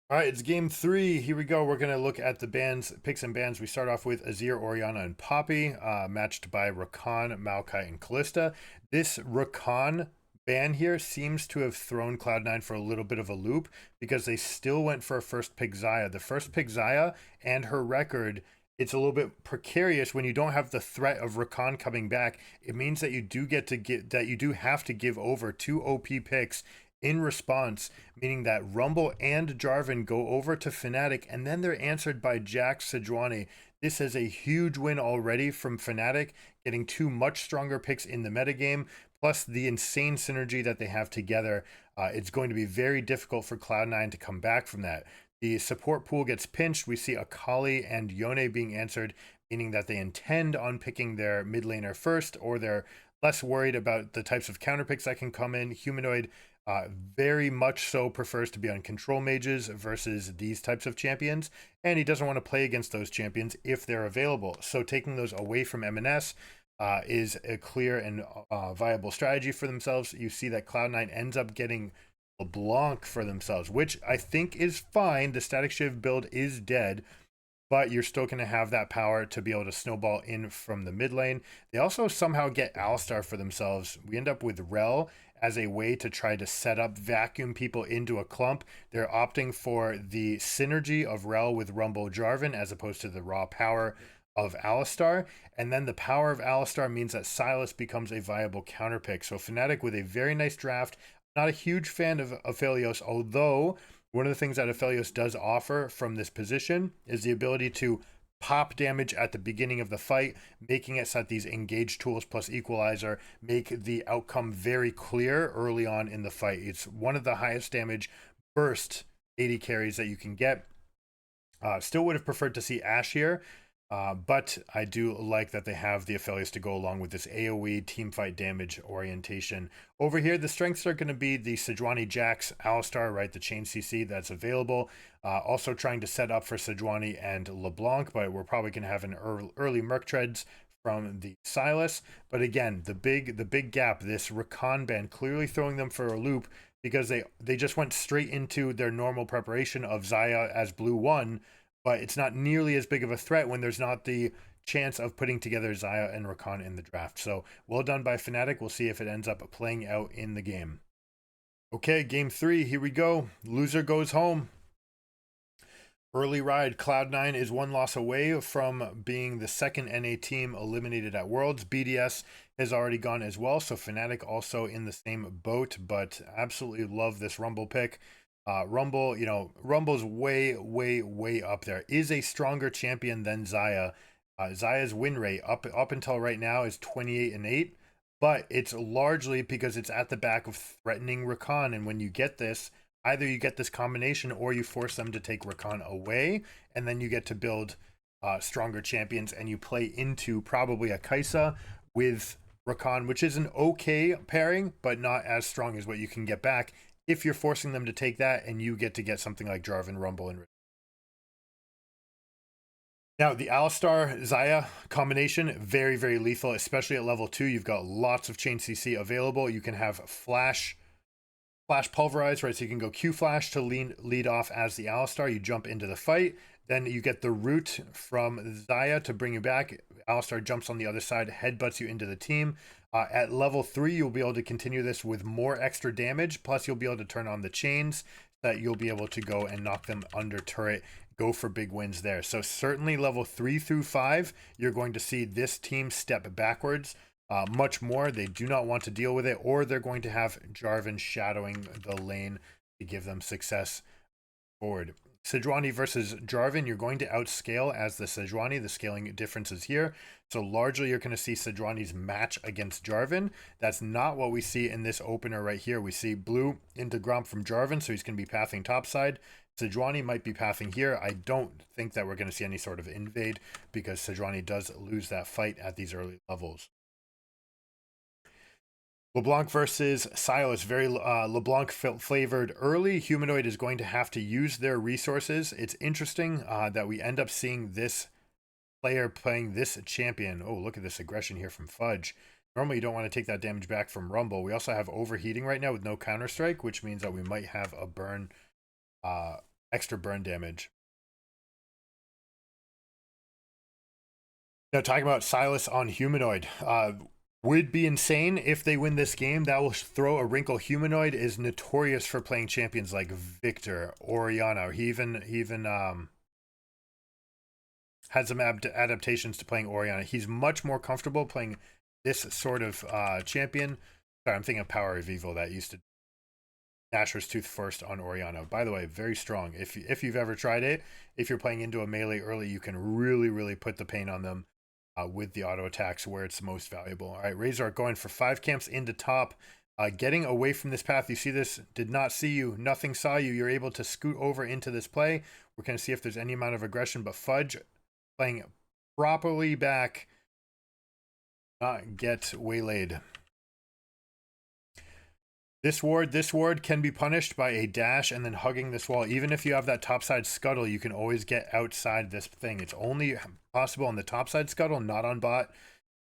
All right, it's game three. Here we go. We're going to look at the bands, picks and bans. We start off with Azir, Orianna, and Poppy, matched by Rakan, Maokai, and Callista. This Rakan ban here seems to have thrown Cloud9 for a little bit of a loop because they still went for a first pick Xayah. The first pick Xayah and her record, it's a little bit precarious when you don't have the threat of Rakan coming back. It means that you do have to give over two OP picks in response, meaning that Rumble and Jarvan go over to Fnatic, and then they're answered by Jax Sejuani. This is a huge win already from Fnatic, getting two much stronger picks in the metagame, plus the insane synergy that they have together. It's going to be very difficult for Cloud9 to come back from that. The support pool gets pinched. We see Akali and Yone being answered, meaning that they intend on picking their mid laner first, or they're less worried about the types of counter picks that can come in. Humanoid very much so prefers to be on control mages versus these types of champions, and he doesn't want to play against those champions if they're available. So taking those away from MNS is a clear and viable strategy for themselves. You see that Cloud9 ends up getting LeBlanc for themselves, which I think is fine. The Static Shiv build is dead, but you're still going to have that power to be able to snowball in from the mid lane. They also somehow get Alistar for themselves. We end up with Rel as a way to try to set up, vacuum people into a clump. They're opting for the synergy of Rel with Rumble Jarvan as opposed to the raw power of Alistar. And then the power of Alistar means that Sylas becomes a viable counterpick. So Fnatic with a very nice draft. Not a huge fan of Aphelios, although one of the things that Aphelios does offer from this position is the ability to pop damage at the beginning of the fight, making it so that these engage tools plus equalizer make the outcome very clear early on in the fight. It's one of the highest damage burst AD carries that you can get. Still would have preferred to see Ashe here, but I do like that they have the Aphelios to go along with this AoE teamfight damage orientation. Over here, the strengths are going to be the Sejuani, Jax, Alistar, right? The chain CC that's available. Also trying to set up for Sejuani and LeBlanc, but we're probably going to have an early Merc Treads from the Sylas. But again, the big gap, this Rakan ban clearly throwing them for a loop because they just went straight into their normal preparation of Xayah as blue 1, but it's not nearly as big of a threat when there's not the chance of putting together Xayah and Rakan in the draft. So well done by Fnatic. We'll see if it ends up playing out in the game. Okay, game three. Here we go. Loser goes home. Early ride. Cloud9 is one loss away from being the second NA team eliminated at Worlds. BDS has already gone as well, so Fnatic also in the same boat, but absolutely love this Rumble pick. Rumble, Rumble's way up there. Is a stronger champion than Xayah. Xayah's win rate up until right now is 28-8, but it's largely because it's at the back of threatening Rakan, and when you get this, either you get this combination or you force them to take Rakan away, and then you get to build stronger champions, and you play into probably a Kai'Sa with Rakan, which is an okay pairing, but not as strong as what you can get back if you're forcing them to take that, and you get to get something like Jarvan, Rumble, and now the Alistar Xayah combination, very lethal, especially at level 2. You've got lots of chain CC available. You can have flash pulverize, right? So you can go Q flash to lead off as the Alistar. You jump into the fight. Then you get the root from Xayah to bring you back. Alistar jumps on the other side, headbutts you into the team. At level 3, you'll be able to continue this with more extra damage. Plus, you'll be able to turn on the chains that you'll be able to go and knock them under turret. Go for big wins there. So certainly level 3 through 5, you're going to see this team step backwards much more. They do not want to deal with it, or they're going to have Jarvan shadowing the lane to give them success forward. Sejuani versus Jarvan, you're going to outscale as the Sejuani. The scaling difference is here. So largely you're going to see Sejuani's match against Jarvan. That's not what we see in this opener right here. We see blue into Gromp from Jarvan, so he's going to be pathing topside. Sejuani might be pathing here. I don't think that we're going to see any sort of invade because Sejuani does lose that fight at these early levels. LeBlanc versus Sylas, very LeBlanc flavored early. Humanoid is going to have to use their resources. It's interesting that we end up seeing this player playing this champion. Oh, look at this aggression here from Fudge. Normally you don't want to take that damage back from Rumble. We also have overheating right now with no counter strike, which means that we might have a burn extra burn damage. Now, talking about Silas on Humanoid, would be insane if they win this game. That will throw a wrinkle. Humanoid is notorious for playing champions like Victor, Oriana. He even had some adaptations to playing Oriana. He's much more comfortable playing this sort of champion. Sorry, I'm thinking of Power of Evil that used to Nashor's Tooth first on Oriana. By the way, very strong. If you've ever tried it, if you're playing into a melee early, you can really put the pain on them with the auto attacks where it's most valuable. All right, Razor going for 5 camps into top, getting away from this path. You see this, did not see you, nothing saw you. You're able to scoot over into this play. We're going to see if there's any amount of aggression, but Fudge playing properly back, not get waylaid. This ward can be punished by a dash and then hugging this wall. Even if you have that topside scuttle, you can always get outside this thing. It's only possible on the topside scuttle, not on bot.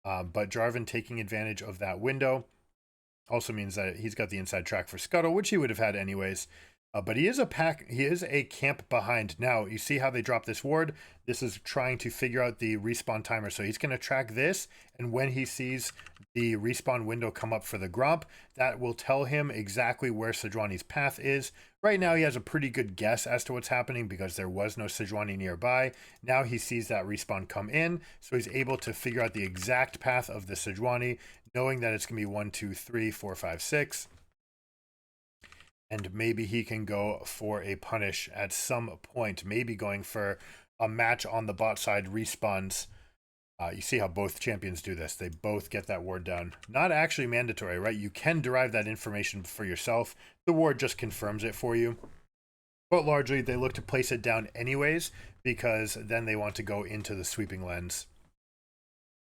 But Jarvan taking advantage of that window also means that he's got the inside track for scuttle, which he would have had anyways. But he is a camp behind. Now, you see how they drop this ward? This is trying to figure out the respawn timer. So he's going to track this, and when he sees the respawn window come up for the Gromp, that will tell him exactly where Sejuani's path is. Right now, he has a pretty good guess as to what's happening because there was no Sejuani nearby. Now he sees that respawn come in, so he's able to figure out the exact path of the Sejuani, knowing that it's going to be 1, 2, 3, 4, 5, 6. And maybe he can go for a punish at some point, maybe going for a match on the bot side respawns. You see how both champions do this. They both get that ward down. Not actually mandatory, right? You can derive that information for yourself. The ward just confirms it for you. But largely, they look to place it down anyways, because then they want to go into the sweeping lens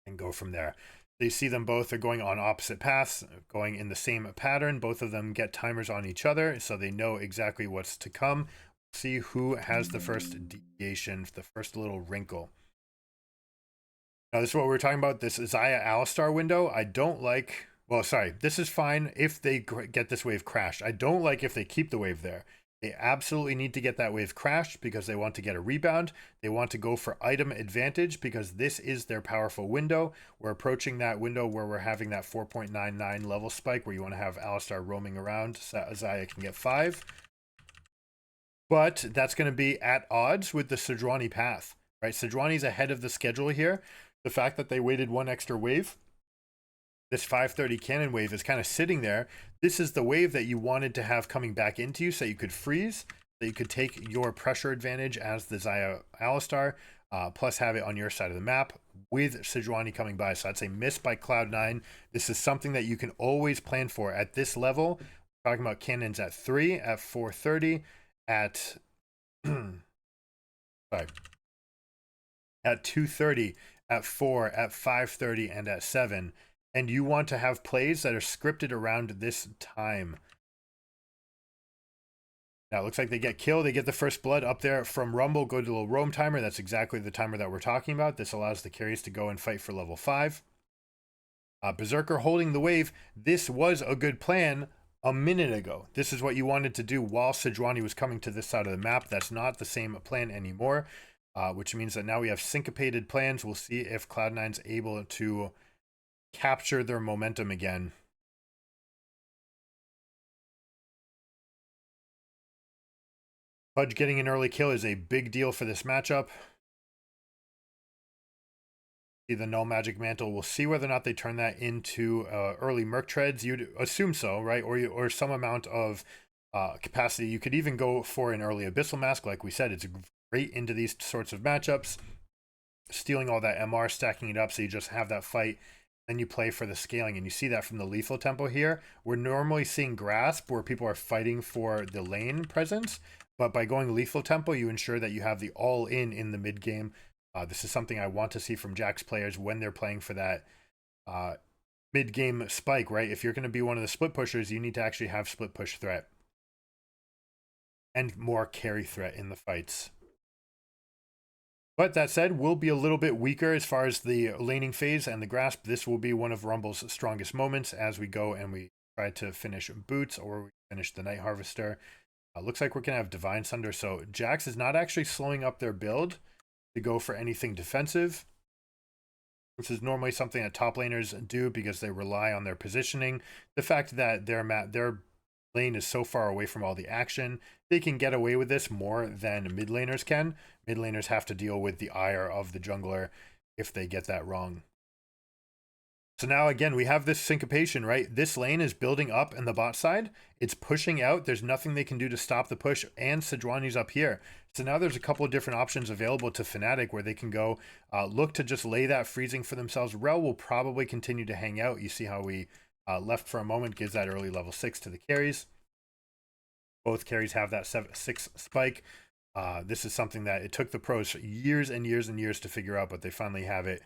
and go from there. You see them both are going on opposite paths, going in the same pattern. Both of them get timers on each other, so they know exactly what's to come. See who has the first deviation, the first little wrinkle. Now, this is what we were talking about, this Xayah Alistar window. I don't like, well, sorry, this is fine if they get this wave crashed. I don't like if they keep the wave there. They absolutely need to get that wave crashed because they want to get a rebound. They want to go for item advantage because this is their powerful window. We're approaching that window where we're having that 4.99 level spike where you want to have Alistar roaming around so Xayah can get 5. But that's going to be at odds with the Sejuani path, right? Sejuani's ahead of the schedule here. The fact that they waited 1 extra wave, this 530 cannon wave is kind of sitting there. This is the wave that you wanted to have coming back into you so you could freeze, that you could take your pressure advantage as the Xayah Alistar, plus have it on your side of the map with Sejuani coming by. So that's a miss by Cloud9. This is something that you can always plan for at this level. We're talking about cannons at 3, at 430, at sorry, at 230, at 4, at 530, and at 7. And you want to have plays that are scripted around this time. Now it looks like they get killed. They get the first blood up there from Rumble. Go to the little roam timer. That's exactly the timer that we're talking about. This allows the carries to go and fight for level 5. Berserker holding the wave. This was a good plan a minute ago. This is what you wanted to do while Sejuani was coming to this side of the map. That's not the same plan anymore, which means that now we have syncopated plans. We'll see if Cloud9's able to capture their momentum again. Fudge getting an early kill is a big deal for this matchup. See the null magic mantle. We'll see whether or not they turn that into early merc treads. You'd assume so, right? Or some amount of capacity. You could even go for an early abyssal mask. Like we said, it's great into these sorts of matchups. Stealing all that MR, stacking it up so you just have that fight. Then you play for the scaling, and you see that from the lethal tempo here. We're normally seeing grasp where people are fighting for the lane presence, but by going lethal tempo, you ensure that you have the all-in the mid game. This is something I want to see from Jax players when they're playing for that mid game spike, right? If you're going to be one of the split pushers, you need to actually have split push threat and more carry threat in the fights. But that said, we'll be a little bit weaker as far as the laning phase and the grasp. This will be one of Rumble's strongest moments as we go and we try to finish Boots or we finish the Night Harvester. Looks like we're going to have Divine Sunder, so Jax is not actually slowing up their build to go for anything defensive. This is normally something that top laners do because they rely on their positioning. The fact that their lane is so far away from all the action, they can get away with this more than mid laners can. Mid laners have to deal with the ire of the jungler if they get that wrong. So now again, we have this syncopation, right? This lane is building up in the bot side. It's pushing out. There's nothing they can do to stop the push, and Sejuani's up here. So now there's a couple of different options available to Fnatic where they can go look to just lay that freezing for themselves. Rel will probably continue to hang out. You see how we left for a moment, gives that early level 6 to the carries. Both carries have that 6 spike. This is something that it took the pros years and years and years to figure out, but they finally have it.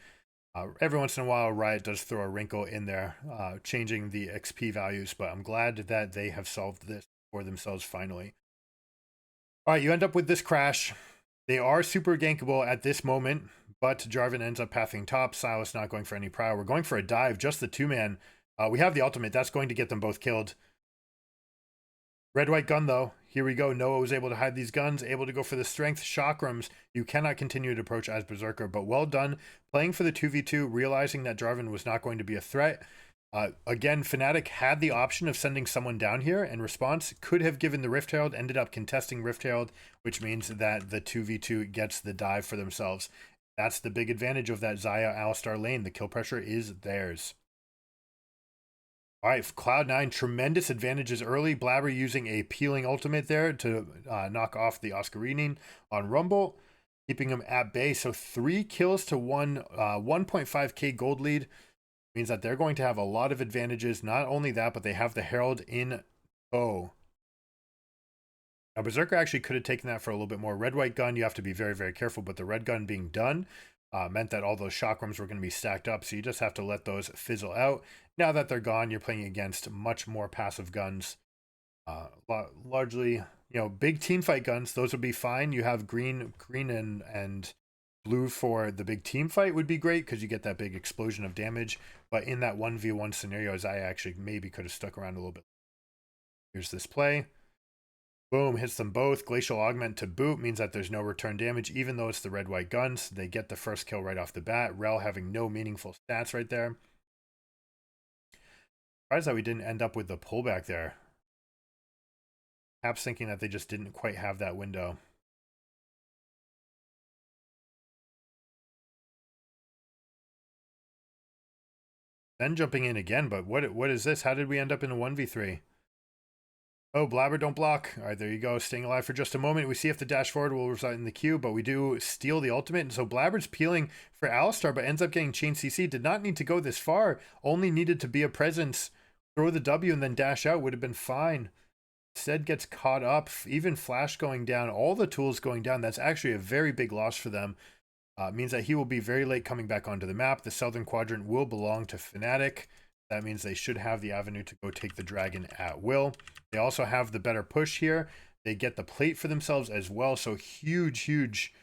Every once in a while, Riot does throw a wrinkle in there, changing the XP values, but I'm glad that they have solved this for themselves finally. All right, you end up with this crash. They are super gankable at this moment, but Jarvan ends up pathing top. Sylas not going for any prio. We're going for a dive, just the 2-man. We have the ultimate. That's going to get them both killed. Red-white gun, though. Here we go. Noah was able to hide these guns, able to go for the strength. Chakrams, you cannot continue to approach as Berserker, but well done. Playing for the 2v2, realizing that Jarvan was not going to be a threat. Again, Fnatic had the option of sending someone down here in response. Could have given the Rift Herald, ended up contesting Rift Herald, which means that the 2v2 gets the dive for themselves. That's the big advantage of that Xayah Alistar lane. The kill pressure is theirs. All right, Cloud9, tremendous advantages early. Blabber using a peeling ultimate there to knock off the Oscarine on Rumble, keeping him at bay. So 3 kills to 1.5k gold lead means that they're going to have a lot of advantages. Not only that, but they have the Herald in tow. Now, Berserker actually could have taken that for a little bit more. Red-white gun, you have to be very, very careful, but the red gun being done meant that all those chakrams were going to be stacked up, so you just have to let those fizzle out. Now that they're gone, you're playing against much more passive guns. Largely, you know, big team fight guns, those would be fine. You have green and blue for the big team fight would be great because you get that big explosion of damage. But in that 1v1 scenarios, I actually maybe could have stuck around a little bit. Here's this play. Boom, hits them both. Glacial Augment to boot means that there's no return damage, even though it's the red-white guns. They get the first kill right off the bat. Rel having no meaningful stats right there. Surprised that we didn't end up with the pullback there. Perhaps thinking that they just didn't quite have that window. Then jumping in again, but what is this? How did we end up in a 1v3? Oh, Blabber, don't block. All right, there you go. Staying alive for just a moment. We see if the dash forward will result in the Q, but we do steal the ultimate. And so Blabber's peeling for Alistar, but ends up getting chain CC. Did not need to go this far. Only needed to be a presence. Throw the W and then dash out would have been fine. Instead gets caught up. Even Flash going down. All the tools going down. That's actually a very big loss for them. Means that he will be very late coming back onto the map. The Southern Quadrant will belong to Fnatic. That means they should have the avenue to go take the dragon at will. They also have the better push here. They get the plate for themselves as well. So huge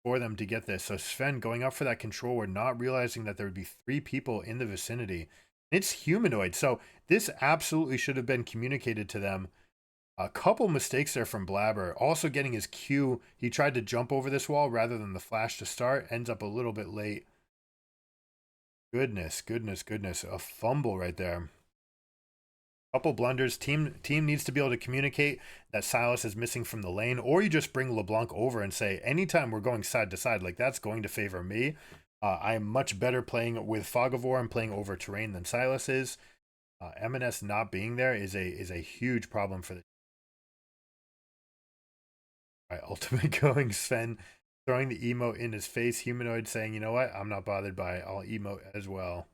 for them to get this. So Sven going up for that control. We're not realizing that there would be 3 people in the vicinity. It's humanoid. So this absolutely should have been communicated to them. A couple mistakes there from Blabber. Also getting his Q. He tried to jump over this wall rather than the flash to start. Ends up a little bit late. Goodness. A fumble right there. Couple blunders. Team needs to be able to communicate that Sylas is missing from the lane, or you just bring LeBlanc over and say, anytime we're going side to side, like that's going to favor me. I am much better playing with Fog of War and playing over terrain than Sylas is. M&S not being there is a huge problem for the. All right, ultimate going Sven. Throwing the emote in his face. Humanoid saying, you know what? I'm not bothered by it. I'll emote as well.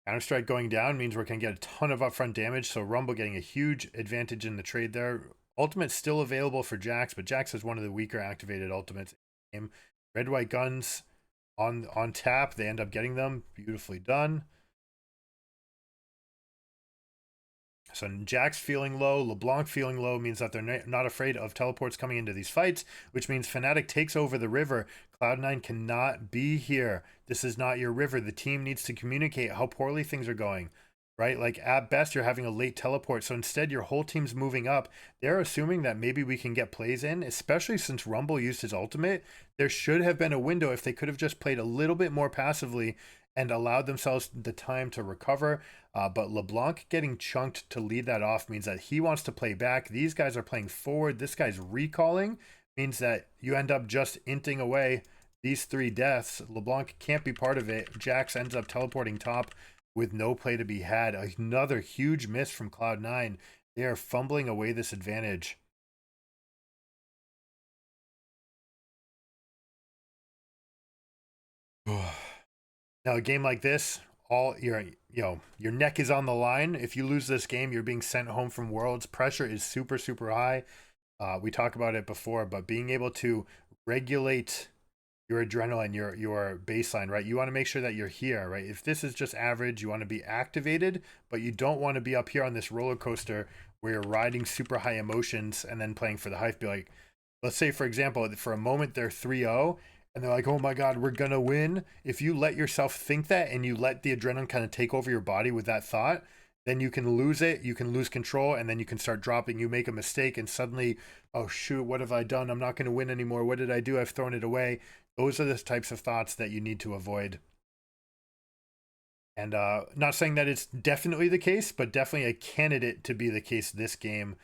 Counter-Strike going down means we're going to get a ton of upfront damage. So Rumble getting a huge advantage in the trade there. Ultimate still available for Jax, but Jax is one of the weaker activated ultimates in the game. Red-white guns on tap. They end up getting them. Beautifully done. So Jax feeling low, LeBlanc feeling low means that they're not afraid of teleports coming into these fights, which means Fnatic takes over the river. Cloud9 cannot be here. This is not your river. The team needs to communicate how poorly things are going. right? Like at best, you're having a late teleport. So instead, your whole team's moving up. They're assuming that maybe we can get plays in, especially since Rumble used his ultimate. There should have been a window if they could have just played a little bit more passively and allowed themselves the time to recover. But LeBlanc getting chunked to lead that off means that he wants to play back. These guys are playing forward. This guy's recalling, means that you end up just inting away these 3 deaths. LeBlanc can't be part of it. Jax ends up teleporting top with no play to be had. Another huge miss from Cloud9. They are fumbling away this advantage. Now, a game like this, all your your neck is on the line. If you lose this game, you're being sent home from Worlds. Pressure is super, super high. We talked about it before, but being able to regulate your adrenaline, your baseline, right? You want to make sure that you're here, right? If this is just average, you want to be activated, but you don't want to be up here on this roller coaster where you're riding super high emotions and then playing for the hype. Be like, let's say, for example, for a moment they're 3-0 and they're like, oh my God, we're going to win. If you let yourself think that and you let the adrenaline kind of take over your body with that thought, then you can lose it, you can lose control, and then you can start dropping. You make a mistake and suddenly, oh shoot, what have I done? I'm not going to win anymore. What did I do? I've thrown it away. Those are the types of thoughts that you need to avoid. And not saying that it's definitely the case, but definitely a candidate to be the case this game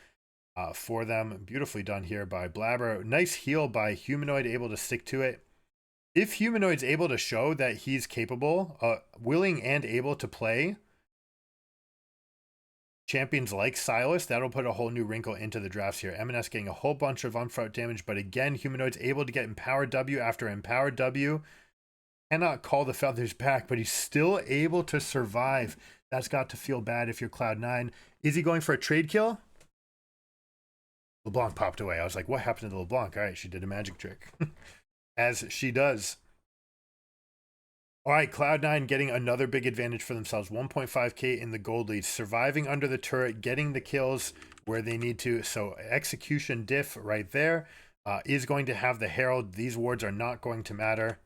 for them. Beautifully done here by Blabber. Nice heal by Humanoid, able to stick to it. If Humanoid's able to show that he's capable, willing and able to play champions like Silas, that'll put a whole new wrinkle into the drafts here. M&S getting a whole bunch of unfront damage, but again, Humanoid's able to get Empowered W after Empowered W. Cannot call the feathers back, but he's still able to survive. That's got to feel bad if you're Cloud9. Is he going for a trade kill? LeBlanc popped away. I was like, what happened to LeBlanc? All right, she did a magic trick. As she does. All right, Cloud9 getting another big advantage for themselves. 1.5k in the gold lead. Surviving under the turret, getting the kills where they need to. So execution diff right there is going to have the Herald. These wards are not going to matter.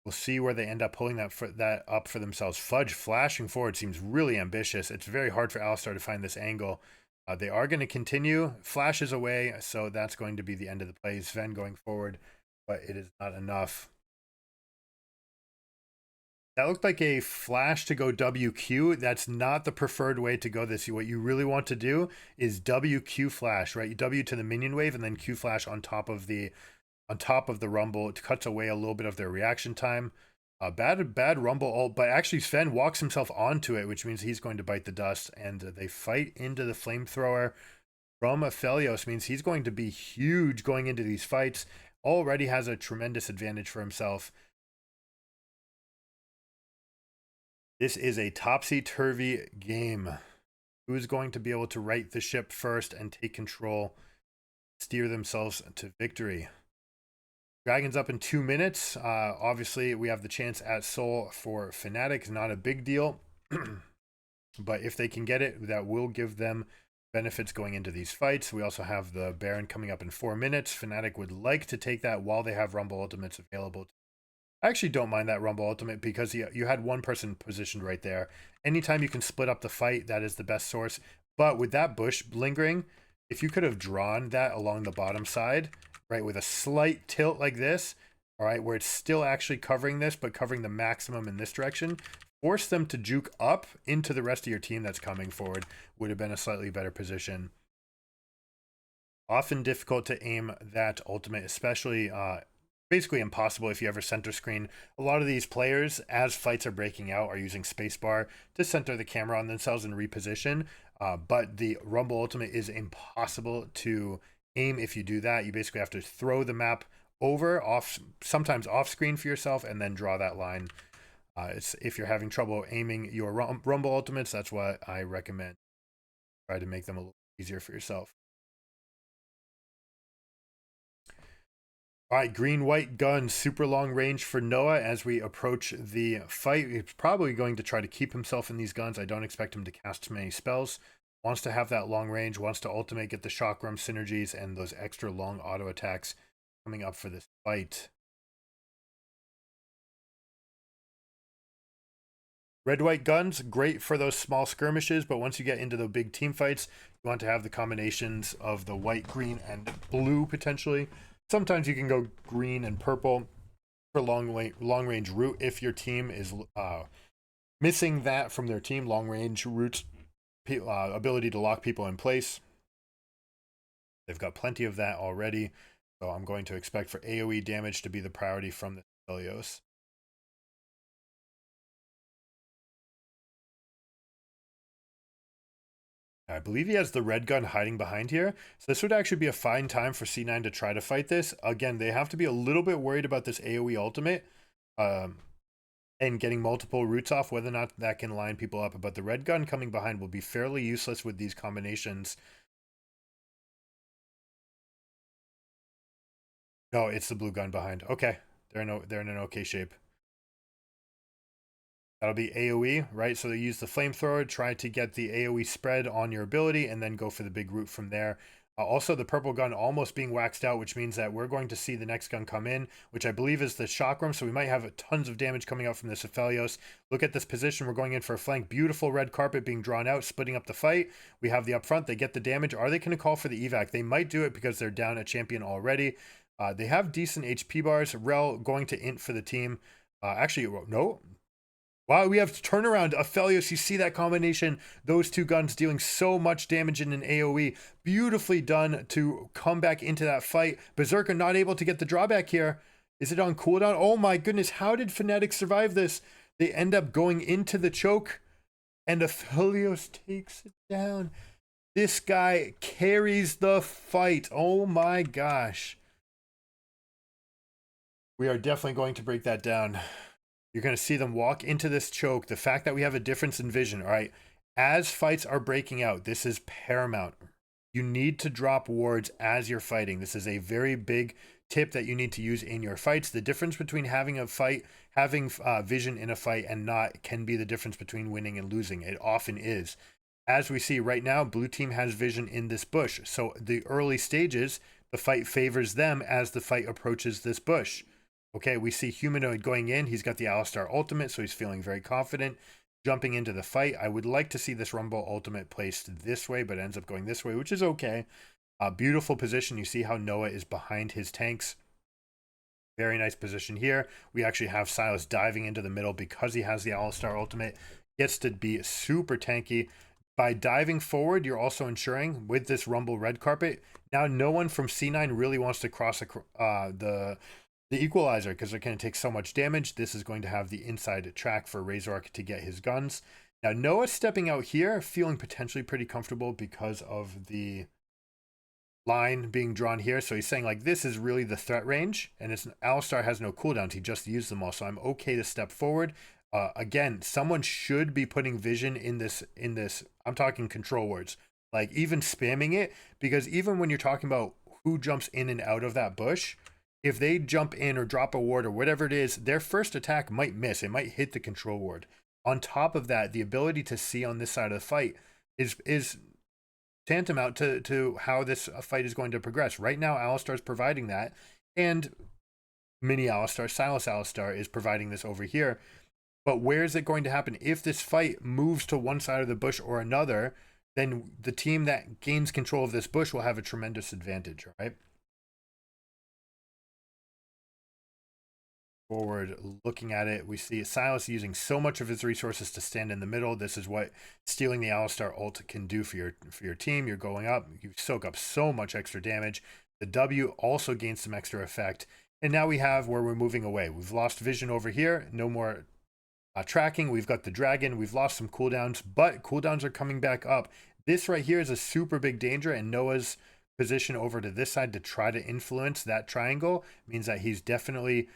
We'll see where they end up pulling that up for themselves. Fudge flashing forward seems really ambitious. It's very hard for Alistar to find this angle. They are going to continue. Flashes away, so that's going to be the end of the play. Sven going forward, but it is not enough. That looked like a flash to go WQ. That's not the preferred way to go this. What you really want to do is WQ flash, right? You W to the minion wave and then Q flash on top of the rumble. It cuts away a little bit of their reaction time. Bad rumble ult, but actually Sven walks himself onto it, which means he's going to bite the dust, and they fight into the flamethrower from Aphelios. Means he's going to be huge going into these fights. Already has a tremendous advantage for himself. This is a topsy-turvy game. Who's going to be able to right the ship first and take control, steer themselves to victory? Dragons up in 2 minutes. Obviously, we have the chance at Soul for Fnatic. Not a big deal. But if they can get it, that will give them benefits going into these fights. We also have the Baron coming up in 4 minutes. Fnatic would like to take that while they have Rumble Ultimates available. I actually don't mind that Rumble Ultimate because you had one person positioned right there. Anytime you can split up the fight, that is the best source. But with that bush lingering, if you could have drawn that along the bottom side, right, with a slight tilt like this, all right, where it's still actually covering this, but covering the maximum in this direction, force them to juke up into the rest of your team that's coming forward, would have been a slightly better position. Often difficult to aim that ultimate, especially basically impossible if you ever center screen. A lot of these players, as fights are breaking out, are using spacebar to center the camera on themselves and reposition. But the Rumble Ultimate is impossible to aim if you do that. You basically have to throw the map over, sometimes off screen for yourself, and then draw that line. If you're having trouble aiming your Rumble Ultimates, that's what I recommend. Try to make them a little easier for yourself. All right, green-white gun, super long range for Noah as we approach the fight. He's probably going to try to keep himself in these guns. I don't expect him to cast too many spells. Wants to have that long range, wants to ultimate, get the chakram synergies and those extra long auto attacks coming up for this fight. Red-white guns, great for those small skirmishes, but once you get into the big team fights, you want to have the combinations of the white, green, and blue potentially. Sometimes you can go green and purple for long range route if your team is missing that from their team. Long range routes, ability to lock people in place. They've got plenty of that already, so I'm going to expect for AoE damage to be the priority from the Helios. I believe he has the red gun hiding behind here. So this would actually be a fine time for C9 to try to fight this. Again, they have to be a little bit worried about this AoE ultimate and getting multiple routes off, whether or not that can line people up. But the red gun coming behind will be fairly useless with these combinations. No, it's the blue gun behind. Okay, they're in an okay shape. That'll be AoE, right? So they use the flamethrower, try to get the AoE spread on your ability, and then go for the big root from there. Also, the purple gun almost being waxed out, which means that we're going to see the next gun come in, which I believe is the chakram. So we might have tons of damage coming out from this Aphelios. Look at this position. We're going in for a flank. Beautiful red carpet being drawn out, splitting up the fight. We have the upfront. They get the damage. Are they going to call for the evac? They might do it because they're down a champion already. They have decent HP bars. Rel going to int for the team. Actually, no. Wow, we have turnaround. Aphelios, you see that combination? Those two guns dealing so much damage in an AoE. Beautifully done to come back into that fight. Berserker not able to get the drawback here. Is it on cooldown? Oh my goodness, how did Fnatic survive this? They end up going into the choke, and Aphelios takes it down. This guy carries the fight. Oh my gosh. We are definitely going to break that down. You're going to see them walk into this choke. The fact that we have a difference in vision, all right? As fights are breaking out, this is paramount. You need to drop wards as you're fighting. This is a very big tip that you need to use in your fights. The difference between having a fight, having vision in a fight and not can be the difference between winning and losing. It often is. As we see right now, blue team has vision in this bush. So the early stages, the fight favors them as the fight approaches this bush. Okay, we see Humanoid going in. He's got the Alistar ultimate, so he's feeling very confident. Jumping into the fight. I would like to see this Rumble ultimate placed this way, but ends up going this way, which is okay. Beautiful position. You see how Noah is behind his tanks. Very nice position here. We actually have Silas diving into the middle because he has the Alistar ultimate. Gets to be super tanky. By diving forward, you're also ensuring with this Rumble red carpet, now no one from C9 really wants to cross the equalizer because they're going to take so much damage. This is going to have the inside track for Razork to get his guns. Now Noah stepping out here, feeling potentially pretty comfortable because of the line being drawn here. So he's saying like this is really the threat range, and it's Alistar has no cooldowns. He just used them all, so I'm okay to step forward. Again, someone should be putting vision in this. I'm talking control words, like even spamming it, because even when you're talking about who jumps in and out of that bush, if they jump in or drop a ward or whatever it is, their first attack might miss. It might hit the control ward. On top of that, the ability to see on this side of the fight is tantamount to how this fight is going to progress. Right now, Alistar is providing that, and Mini Alistar, Silas Alistar is providing this over here. But where is it going to happen? If this fight moves to one side of the bush or another, then the team that gains control of this bush will have a tremendous advantage, right? Forward looking at it, we see Silas using so much of his resources to stand in the middle. This is what stealing the Alistar ult can do for your team. You're going up, you soak up so much extra damage. The W also gains some extra effect, and now we have where we're moving away. We've lost vision over here, no more tracking. We've got the dragon. We've lost some cooldowns, but cooldowns are coming back up. This right here is a super big danger, and Noah's position over to this side to try to influence that triangle means that he's definitely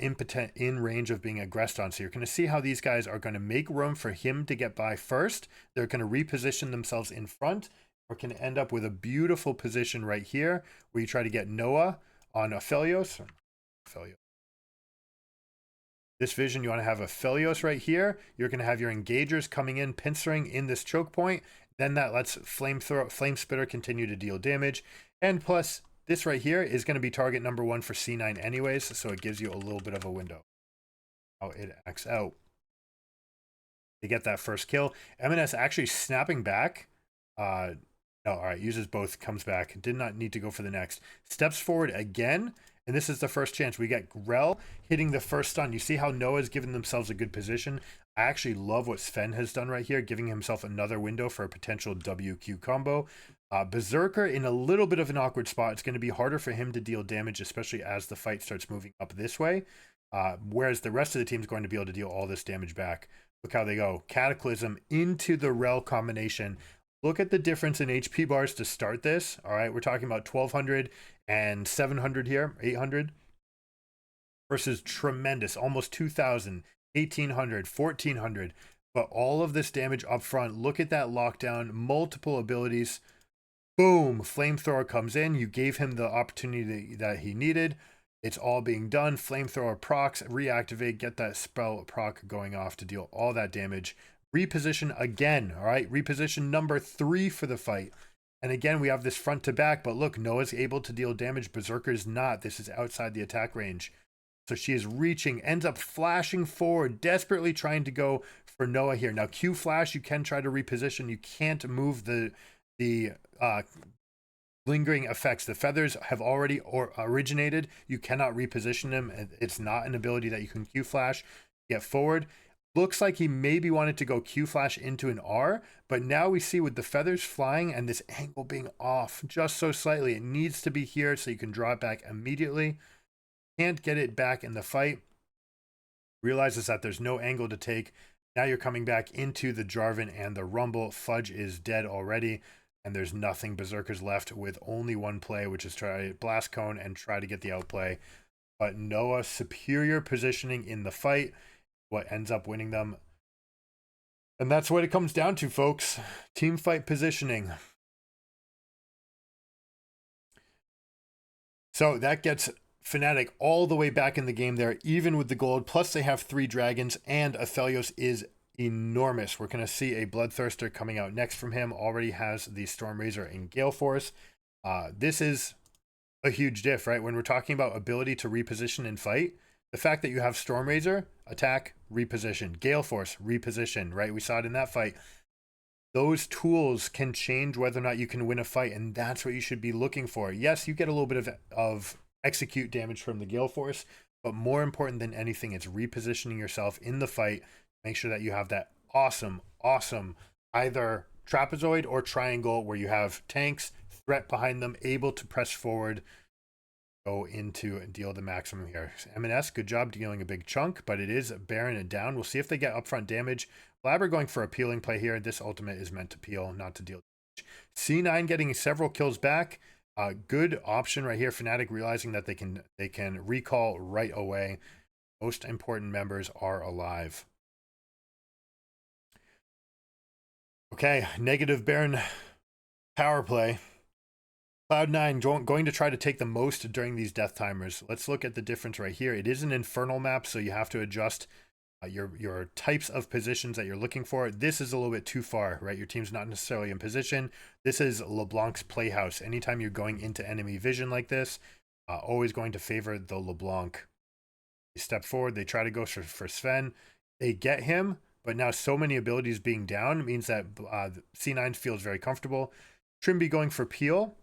impotent in range of being aggressed on. So you're going to see how these guys are going to make room for him to get by first. They're going to reposition themselves in front. We're going to end up with a beautiful position right here where you try to get Noah on Aphelios. This vision, you want to have Aphelios right here. You're going to have your engagers coming in, pincering in this choke point. Then that lets Flame Spitter continue to deal damage. And plus, this right here is going to be target number 1 for C9 anyways, so it gives you a little bit of a window. How it acts out. They get that first kill. M&S actually snapping back. No, all right, uses both, comes back. Did not need to go for the next. Steps forward again, and this is the first chance. We get Grell hitting the first stun. You see how Noah's given themselves a good position? I actually love what Sven has done right here, giving himself another window for a potential WQ combo. Berserker in a little bit of an awkward spot. It's going to be harder for him to deal damage, especially as the fight starts moving up this way. Whereas the rest of the team is going to be able to deal all this damage back. Look how they go. Cataclysm into the Rel combination. Look at the difference in HP bars to start this. All right, we're talking about 1200 and 700 here, 800 versus tremendous, almost 2000, 1800, 1400. But all of this damage up front. Look at that lockdown, multiple abilities. Boom, flamethrower comes in. You gave him the opportunity that he needed. It's all being done. Flamethrower procs, reactivate, get that spell proc going off to deal all that damage. Reposition again, all right? Reposition number 3 for the fight. And again, we have this front to back, but look, Noah's able to deal damage. Berserker's not. This is outside the attack range. So she is reaching, ends up flashing forward, desperately trying to go for Noah here. Now, Q flash, you can try to reposition. You can't move the lingering effects. The feathers have already originated. You cannot reposition them. It's not an ability that you can Q flash. Get forward. Looks like he maybe wanted to go Q flash into an R, but now we see with the feathers flying and this angle being off just so slightly, it needs to be here so you can draw it back immediately. Can't get it back in the fight. Realizes that there's no angle to take. Now you're coming back into the Jarvan and the Rumble. Fudge is dead already, and there's nothing. Berserker's left with only one play, which is try Blast Cone and try to get the outplay. But Noah superior positioning in the fight, what ends up winning them. And that's what it comes down to, folks. Team fight positioning. So that gets Fnatic all the way back in the game there, even with the gold. Plus they have 3 dragons, and Athelios is enormous. We're going to see a Bloodthirster coming out next from him. Already has the Stormrazor and Gale Force. This is a huge diff, right? When we're talking about ability to reposition and fight, the fact that you have Stormrazor, attack, reposition, Gale Force, reposition, right? We saw it in that fight. Those tools can change whether or not you can win a fight, and that's what you should be looking for. Yes, you get a little bit of execute damage from the Gale Force, but more important than anything, it's repositioning yourself in the fight. Make sure that you have that awesome either trapezoid or triangle where you have tanks, threat behind them, able to press forward, go into and deal the maximum here. M&S, good job dealing a big chunk, but it is Baron and down. We'll see if they get upfront damage. Blabber going for a peeling play here. This ultimate is meant to peel, not to deal damage. C9 getting several kills back. Good option right here. Fnatic realizing that they can recall right away. Most important members are alive. Okay, negative Baron power play. Cloud9 going to try to take the most during these death timers. Let's look at the difference right here. It is an infernal map, so you have to adjust your types of positions that you're looking for. This is a little bit too far, right? Your team's not necessarily in position. This is LeBlanc's playhouse. Anytime you're going into enemy vision like this, always going to favor the LeBlanc. They step forward. They try to go for Sven. They get him, but now so many abilities being down means that C9 feels very comfortable. Trimby going for peel.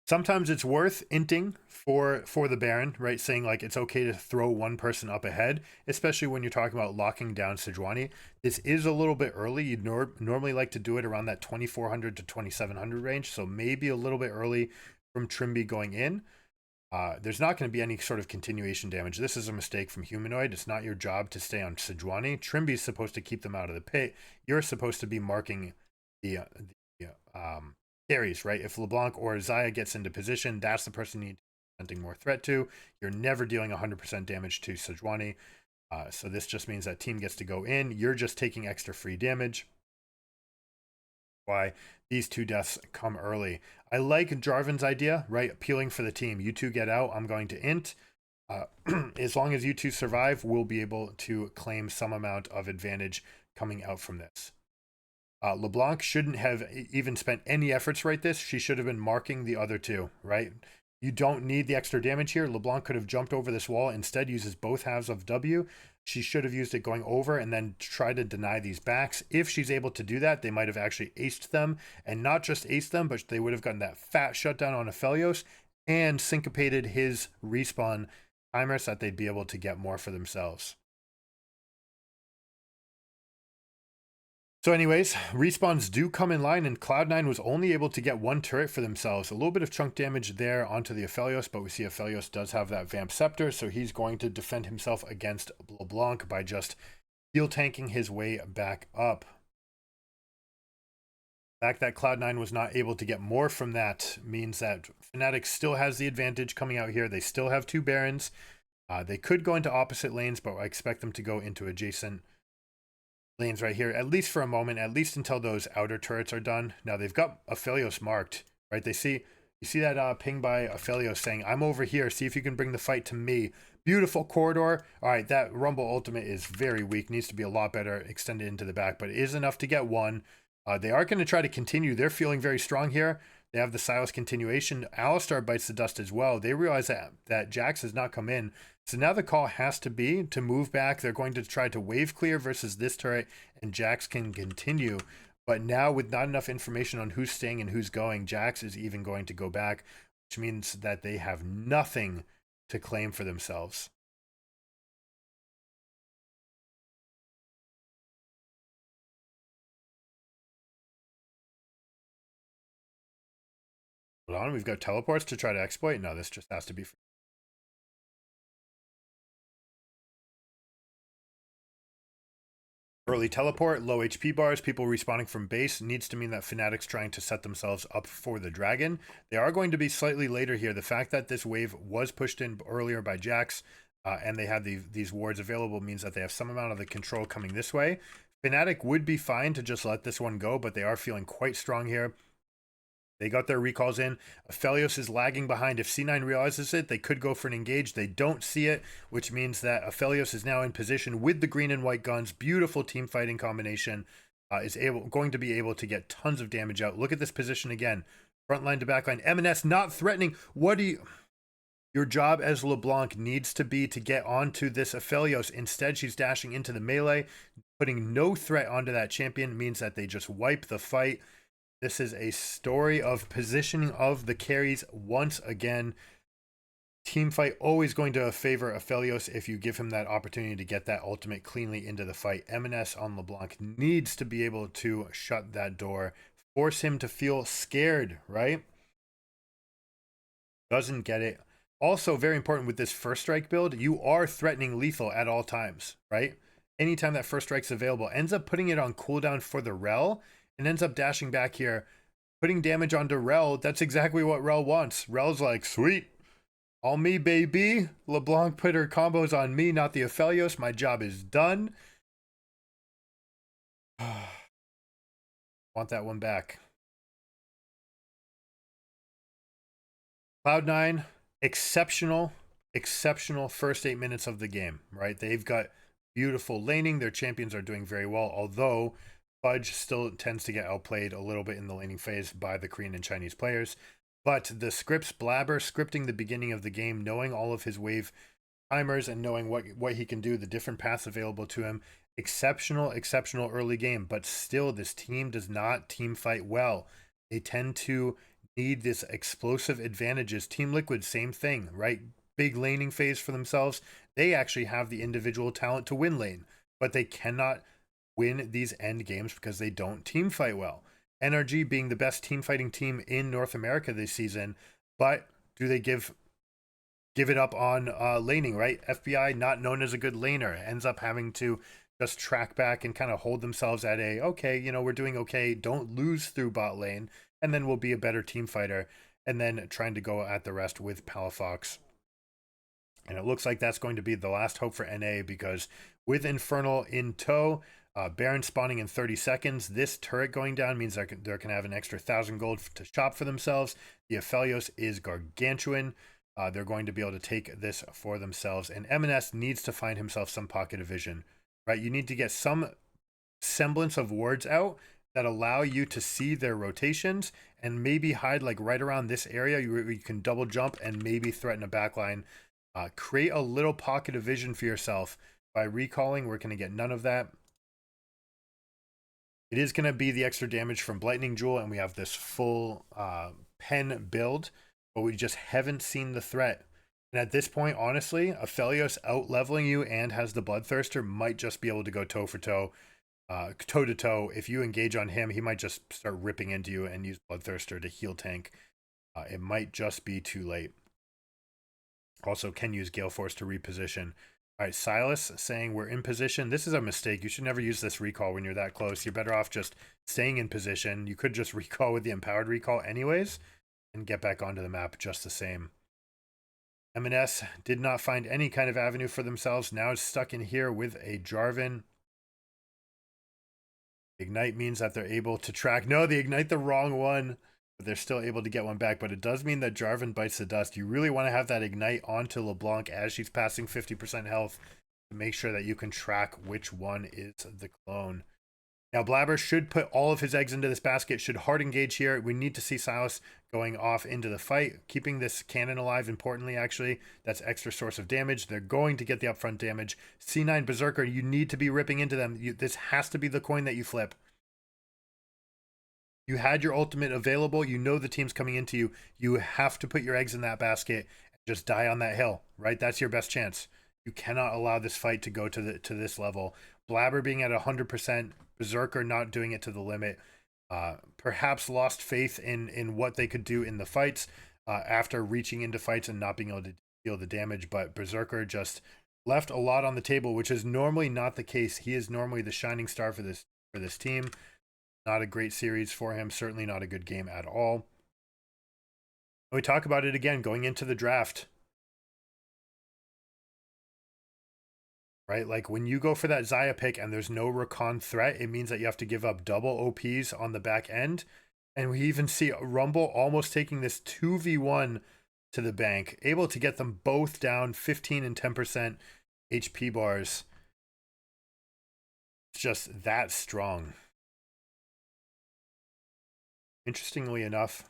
Sometimes it's worth inting for the Baron, right? Saying like it's okay to throw one person up ahead, especially when you're talking about locking down Sejuani. This is a little bit early. You'd normally like to do it around that 2400 to 2700 range, so maybe a little bit early from Trimby going in. There's not going to be any sort of continuation damage. This is a mistake from Humanoid. It's not your job to stay on Sejuani. Trimby's supposed to keep them out of the pit. You're supposed to be marking the carries, right? If LeBlanc or Zaya gets into position, that's the person you need to be presenting more threat to. You're never dealing 100% damage to Sejuani. So this just means that team gets to go in. You're just taking extra free damage. Why these 2 deaths come early. I like Jarvan's idea, right? Appealing for the team. You 2 get out. I'm going to int. As long as you 2 survive, we'll be able to claim some amount of advantage coming out from this. LeBlanc shouldn't have even spent any efforts right this. She should have been marking the other 2, right? You don't need the extra damage here. LeBlanc could have jumped over this wall. Instead, uses both halves of W. She should have used it going over and then try to deny these backs. If she's able to do that, they might have actually aced them, and not just aced them, but they would have gotten that fat shutdown on Aphelios and syncopated his respawn timer so that they'd be able to get more for themselves. So anyways, respawns do come in line, and Cloud9 was only able to get one turret for themselves. A little bit of chunk damage there onto the Aphelios, but we see Aphelios does have that Vamp Scepter, so he's going to defend himself against LeBlanc by just heal tanking his way back up. The fact that Cloud9 was not able to get more from that means that Fnatic still has the advantage coming out here. They still have 2 Barons. They could go into opposite lanes, but I expect them to go into adjacent lanes right here, at least for a moment, at least until those outer turrets are done. Now they've got Aphelios marked, right? You see that ping by Aphelios saying, I'm over here, see if you can bring the fight to me. Beautiful corridor. All right, that Rumble ultimate is very weak, needs to be a lot better extended into the back, but it is enough to get one. They are going to try to continue. They're feeling very strong here. They have the Silas continuation. Alistar bites the dust as well. They realize that Jax has not come in. So now the call has to be to move back. They're going to try to wave clear versus this turret, and Jax can continue. But now with not enough information on who's staying and who's going, Jax is even going to go back, which means that they have nothing to claim for themselves. Hold on, we've got teleports to try to exploit. No, this just has to be free. Early teleport, low HP bars, people respawning from base needs to mean that Fnatic's trying to set themselves up for the dragon. They are going to be slightly later here. The fact that this wave was pushed in earlier by Jax and they have these wards available means that they have some amount of the control coming this way. Fnatic would be fine to just let this one go, but they are feeling quite strong here. They got their recalls in. Aphelios is lagging behind. If C9 realizes it, they could go for an engage. They don't see it, which means that Aphelios is now in position with the green and white guns. Beautiful team fighting combination. Is going to be able to get tons of damage out. Look at this position again. Front line to back line. M&S not threatening. What do you... Your job as LeBlanc needs to be to get onto this Aphelios. Instead, she's dashing into the melee. Putting no threat onto that champion means that they just wipe the fight. This is a story of positioning of the carries once again. Teamfight always going to favor Aphelios if you give him that opportunity to get that ultimate cleanly into the fight. M&S on LeBlanc needs to be able to shut that door. Force him to feel scared, right? Doesn't get it. Also, very important with this first strike build, you are threatening lethal at all times, right? Anytime that first strike's available, ends up putting it on cooldown for the Rel, and ends up dashing back here, putting damage onto Rel. That's exactly what Rel wants. Rel's like, sweet, all me, baby. LeBlanc put her combos on me, not the Aphelios. My job is done. Want that one back. Cloud9, exceptional first 8 minutes of the game, right? They've got beautiful laning. Their champions are doing very well, although Fudge still tends to get outplayed a little bit in the laning phase by the Korean and Chinese players. But the scripts blabber, scripting the beginning of the game, knowing all of his wave timers and knowing what he can do, the different paths available to him. Exceptional early game, but still this team does not team fight well. They tend to need this explosive advantages. Team Liquid, same thing, right? Big laning phase for themselves. They actually have the individual talent to win lane, but they cannot win these end games because they don't team fight well. NRG being the best team fighting team in North America this season, but do they give it up on laning, right? FBI, not known as a good laner, ends up having to just track back and kind of hold themselves at a, okay, you know, we're doing okay, don't lose through bot lane, and then we'll be a better team fighter, and then trying to go at the rest with Palafox. And it looks like that's going to be the last hope for NA, because with Infernal in tow, Baron spawning in 30 seconds, this turret going down means they're going to have an extra 1,000 gold to shop for themselves. The Aphelios is gargantuan. They're going to be able to take this for themselves. And M&S needs to find himself some pocket of vision, right? You need to get some semblance of wards out that allow you to see their rotations and maybe hide like right around this area. You can double jump and maybe threaten a backline. Create a little pocket of vision for yourself by recalling. We're going to get none of that. It is going to be the extra damage from Blightning Jewel, and we have this full pen build, but we just haven't seen the threat. And at this point, honestly, Aphelios out-leveling you and has the Bloodthirster might just be able to go toe-for-toe, toe-to-toe. If you engage on him, he might just start ripping into you and use Bloodthirster to heal tank. It might just be too late. Also, can use Gale Force to reposition. All right, Silas saying we're in position. This is a mistake. You should never use this recall when you're that close. You're better off just staying in position. You could just recall with the empowered recall anyways and get back onto the map just the same. M&S did not find any kind of avenue for themselves. Now it's stuck in here with a Jarvan. Ignite means that they're able to track. No, they ignite the wrong one. But they're still able to get one back, but it does mean that Jarvan bites the dust. You really want to have that ignite onto LeBlanc as she's passing 50% health to make sure that you can track which one is the clone. Now, Blabber should put all of his eggs into this basket, should hard engage here. We need to see Silas going off into the fight, keeping this cannon alive, importantly, actually. That's extra source of damage. They're going to get the upfront damage. C9 Berserker, you need to be ripping into them. This has to be the coin that you flip. You had your ultimate available. You know the team's coming into you. You have to put your eggs in that basket and just die on that hill, right? That's your best chance. You cannot allow this fight to go to this level. Blabber being at 100%, Berserker not doing it to the limit. Perhaps lost faith in what they could do in the fights after reaching into fights and not being able to deal the damage. But Berserker just left a lot on the table, which is normally not the case. He is normally the shining star for this team. Not a great series for him. Certainly not a good game at all. We talk about it again going into the draft. Right? Like when you go for that Xayah pick and there's no Rakan threat, it means that you have to give up double OPs on the back end. And we even see Rumble almost taking this 2v1 to the bank, able to get them both down 15 and 10% HP bars. It's just that strong. Interestingly enough,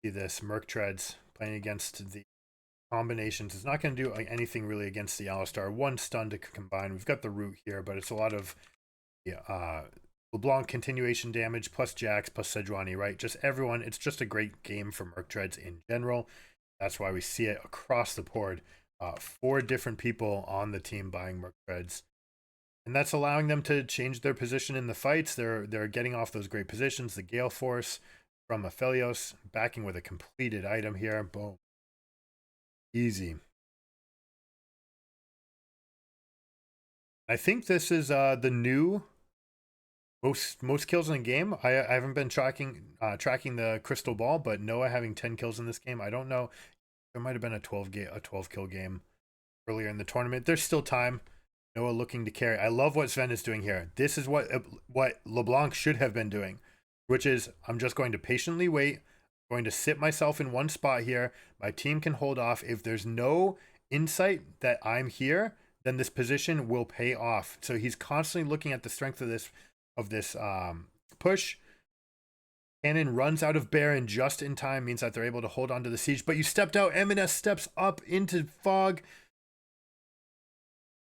see this Merc Treads playing against the combinations. It's not going to do anything really against the Alistar. One stun to combine. We've got the root here, but it's a lot of LeBlanc continuation damage plus Jax plus Sejuani, right? Just everyone. It's just a great game for Merc Treads in general. That's why we see it across the board. 4 different people on the team buying Merc Treads. And that's allowing them to change their position in the fights. They're getting off those great positions. The Gale Force from Aphelios, backing with a completed item here. Boom. Easy. I think this is the new most kills in the game. I haven't been tracking the crystal ball, but Noah having 10 kills in this game. I don't know. There might have been a 12 kill game earlier in the tournament. There's still time. Noah looking to carry. I love what Sven is doing here. This is what LeBlanc should have been doing, which is I'm just going to patiently wait. I'm going to sit myself in one spot here. My team can hold off. If there's no insight that I'm here, then this position will pay off. So he's constantly looking at the strength of this push. Cannon runs out of Baron just in time, means that they're able to hold on to the siege. But you stepped out. M&S steps up into Fog.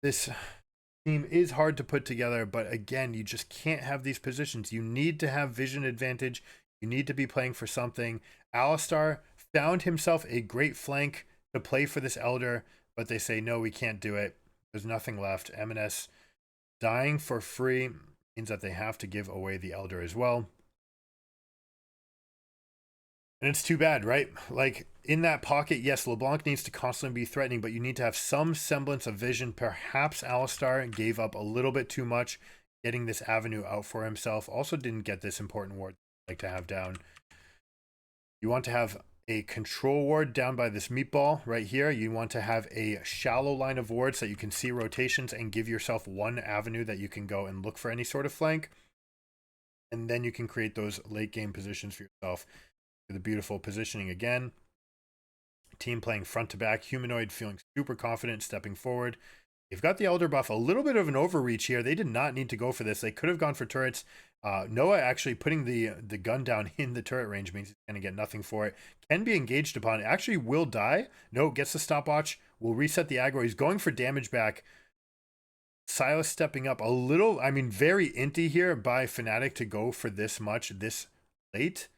This team is hard to put together, but again, you just can't have these positions. You need to have vision advantage. You need to be playing for something. Alistar found himself a great flank to play for this Elder, but they say, no, we can't do it. There's nothing left. M&S dying for free means that they have to give away the Elder as well. And it's too bad, right? Like, in that pocket, yes, LeBlanc needs to constantly be threatening, but you need to have some semblance of vision. Perhaps Alistar gave up a little bit too much, getting this avenue out for himself. Also didn't get this important ward like to have down. You want to have a control ward down by this meatball right here. You want to have a shallow line of wards so that you can see rotations and give yourself one avenue that you can go and look for any sort of flank. And then you can create those late game positions for yourself. The beautiful positioning again. Team playing front to back. Humanoid feeling super confident, stepping forward. They've got the Elder buff. A little bit of an overreach here. They did not need to go for this. They could have gone for turrets. Noah actually putting the gun down in the turret range means he's going to get nothing for it. Can be engaged upon. Actually will die. No, gets the stopwatch. Will reset the aggro. He's going for damage back. Silas stepping up a little, I mean, very inty here by Fnatic to go for this much this late.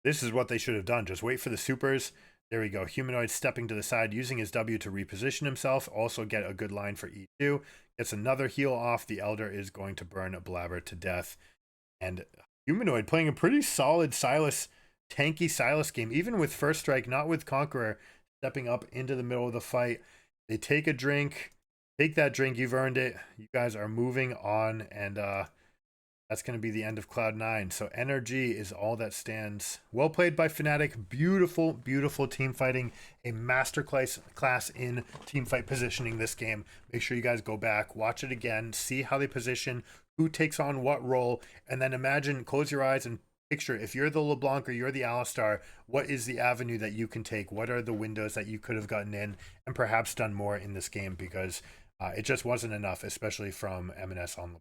This is what they should have done. Just wait for the supers. There we go. Humanoid stepping to the side, using his W to reposition himself. Also get a good line for E2. Gets another heal off. The Elder is going to burn Blabber to death. And Humanoid playing a pretty solid Silas, tanky Silas game. Even with first strike, not with Conqueror, stepping up into the middle of the fight. They take a drink. Take that drink. You've earned it. You guys are moving on. And that's going to be the end of Cloud9. So energy is all that stands. Well played by Fnatic. Beautiful, beautiful team fighting. A master class in team fight positioning this game. Make sure you guys go back, watch it again, see how they position, who takes on what role, and then imagine, close your eyes and picture, if you're the LeBlanc or you're the Alistar, what is the avenue that you can take? What are the windows that you could have gotten in and perhaps done more in this game? Because it just wasn't enough, especially from M&S on the